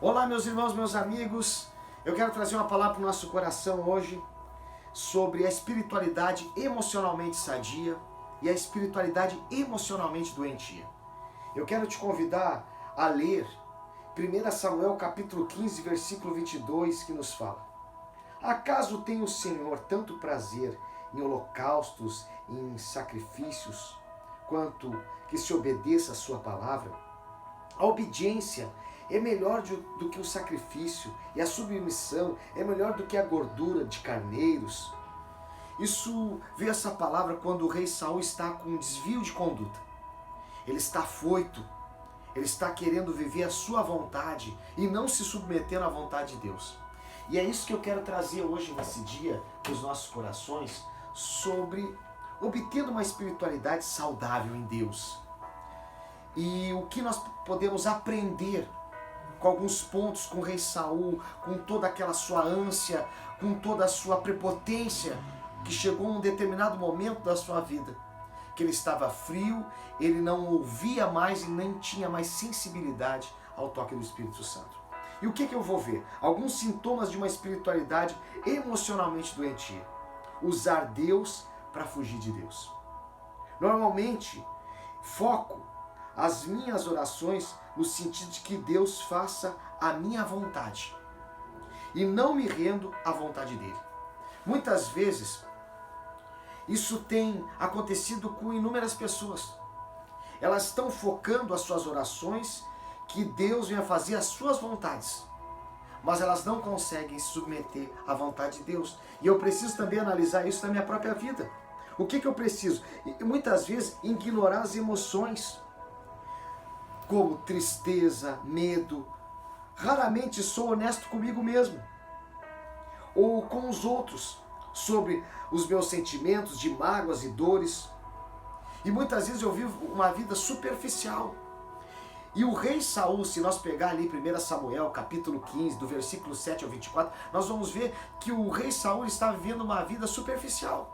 Olá, meus irmãos, meus amigos. Eu quero trazer uma palavra para o nosso coração hoje sobre a espiritualidade emocionalmente sadia e a espiritualidade emocionalmente doentia. Eu quero te convidar a ler 1 Samuel capítulo 15, versículo 22, que nos fala: Acaso tem o Senhor tanto prazer em holocaustos e em sacrifícios, quanto que se obedeça a sua palavra? A obediência é melhor do que o sacrifício, e a submissão é melhor do que a gordura de carneiros. Isso veio essa palavra quando o rei Saul está com um desvio de conduta. Ele está afoito, ele está querendo viver a sua vontade e não se submeter à vontade de Deus. E é isso que eu quero trazer hoje nesse dia para os nossos corações, sobre obtendo uma espiritualidade saudável em Deus. E o que nós podemos aprender com alguns pontos com o rei Saul, com toda aquela sua ânsia, com toda a sua prepotência, que chegou a um determinado momento da sua vida, que ele estava frio, ele não ouvia mais e nem tinha mais sensibilidade ao toque do Espírito Santo. E o que eu vou ver? Alguns sintomas de uma espiritualidade emocionalmente doentia. Usar Deus para fugir de Deus. Normalmente, foco as minhas orações no sentido de que Deus faça a minha vontade e não me rendo à vontade dele. Muitas vezes isso tem acontecido com inúmeras pessoas. Elas estão focando as suas orações que Deus venha fazer as suas vontades, mas elas não conseguem se submeter à vontade de Deus. E eu preciso também analisar isso na minha própria vida. O que eu preciso? Muitas vezes ignorar as emoções, como tristeza, medo. Raramente sou honesto comigo mesmo ou com os outros sobre os meus sentimentos de mágoas e dores. E muitas vezes eu vivo uma vida superficial. E o rei Saul, se nós pegar ali 1 Samuel capítulo 15, do versículo 7 ao 24, nós vamos ver que o rei Saul está vivendo uma vida superficial.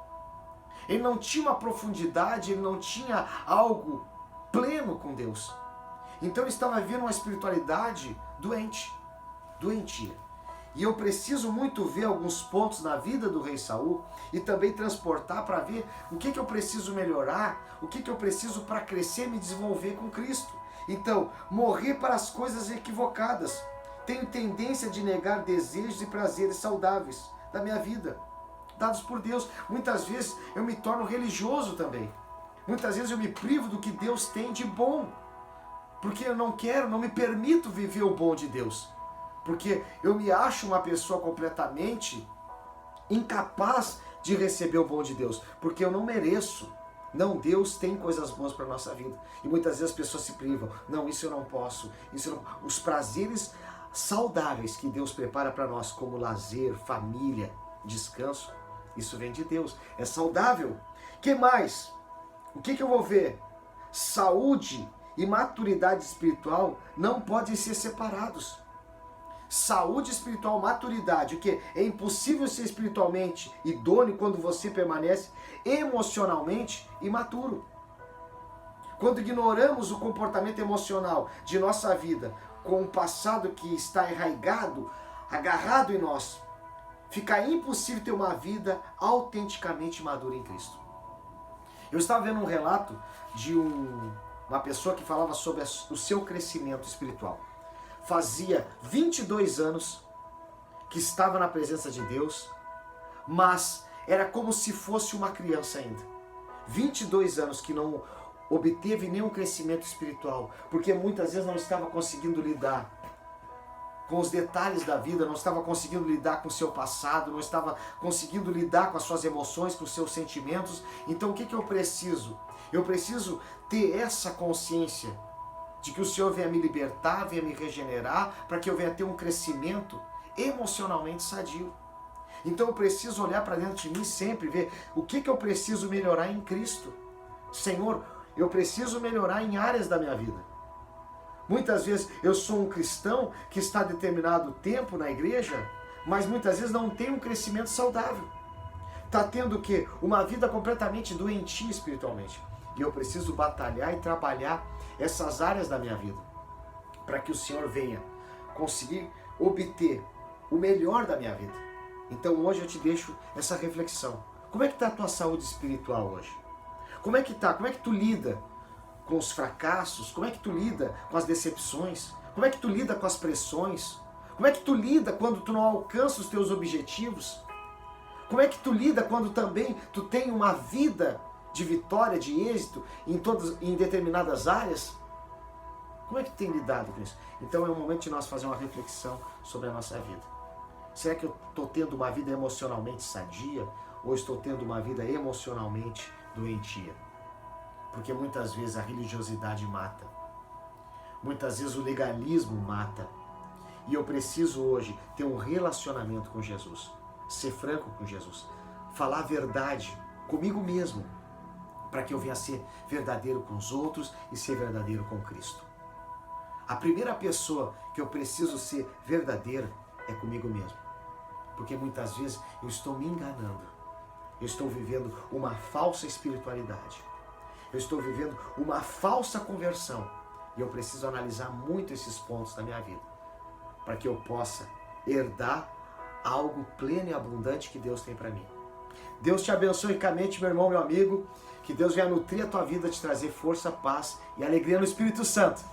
Ele não tinha uma profundidade, ele não tinha algo pleno com Deus. Então ele estava vivendo uma espiritualidade doentia. E eu preciso muito ver alguns pontos na vida do rei Saul e também transportar para ver o que eu preciso melhorar, o que eu preciso para crescer e me desenvolver com Cristo. Então, morrer para as coisas equivocadas. Tenho tendência de negar desejos e prazeres saudáveis da minha vida, dados por Deus. Muitas vezes eu me torno religioso também. Muitas vezes eu me privo do que Deus tem de bom, porque eu não me permito viver o bom de Deus. Porque eu me acho uma pessoa completamente incapaz de receber o bom de Deus. Porque eu não mereço. Não, Deus tem coisas boas para a nossa vida. E muitas vezes as pessoas se privam. Não, isso eu não posso. Os prazeres saudáveis que Deus prepara para nós, como lazer, família, descanso, isso vem de Deus. É saudável. O que mais? O que eu vou ver? Saúde e maturidade espiritual não podem ser separados. Saúde espiritual, maturidade, o que? É impossível ser espiritualmente idôneo quando você permanece emocionalmente imaturo. Quando ignoramos o comportamento emocional de nossa vida com o passado que está enraizado, agarrado em nós, fica impossível ter uma vida autenticamente madura em Cristo. Eu estava vendo um relato de uma pessoa que falava sobre o seu crescimento espiritual. Fazia 22 anos que estava na presença de Deus, mas era como se fosse uma criança ainda. 22 anos que não obteve nenhum crescimento espiritual, porque muitas vezes não estava conseguindo lidar com os detalhes da vida, não estava conseguindo lidar com o seu passado, não estava conseguindo lidar com as suas emoções, com os seus sentimentos. Então o que eu preciso? Eu preciso ter essa consciência de que o Senhor venha me libertar, venha me regenerar, para que eu venha ter um crescimento emocionalmente sadio. Então eu preciso olhar para dentro de mim sempre, ver o que eu preciso melhorar em Cristo. Senhor, eu preciso melhorar em áreas da minha vida. Muitas vezes eu sou um cristão que está há determinado tempo na igreja, mas muitas vezes não tem um crescimento saudável. Está tendo o quê? Uma vida completamente doentia espiritualmente. E eu preciso batalhar e trabalhar essas áreas da minha vida, para que o Senhor venha conseguir obter o melhor da minha vida. Então hoje eu te deixo essa reflexão. Como é que está a tua saúde espiritual hoje? Como é que tá? Como é que tu lida com os fracassos? Como é que tu lida com as decepções? Como é que tu lida com as pressões? Como é que tu lida quando tu não alcança os teus objetivos? Como é que tu lida quando também tu tem uma vida de vitória, de êxito em determinadas áreas? Como é que tu tem lidado com isso? Então é o momento de nós fazer uma reflexão sobre a nossa vida. Será que eu estou tendo uma vida emocionalmente sadia ou estou tendo uma vida emocionalmente doentia? Porque muitas vezes a religiosidade mata. Muitas vezes o legalismo mata. E eu preciso hoje ter um relacionamento com Jesus. Ser franco com Jesus. Falar a verdade comigo mesmo. Para que eu venha ser verdadeiro com os outros e ser verdadeiro com Cristo. A primeira pessoa que eu preciso ser verdadeiro é comigo mesmo. Porque muitas vezes eu estou me enganando. Eu estou vivendo uma falsa espiritualidade. Eu estou vivendo uma falsa conversão. E eu preciso analisar muito esses pontos da minha vida. Para que eu possa herdar algo pleno e abundante que Deus tem para mim. Deus te abençoe ricamente, meu irmão, meu amigo. Que Deus venha nutrir a tua vida, te trazer força, paz e alegria no Espírito Santo.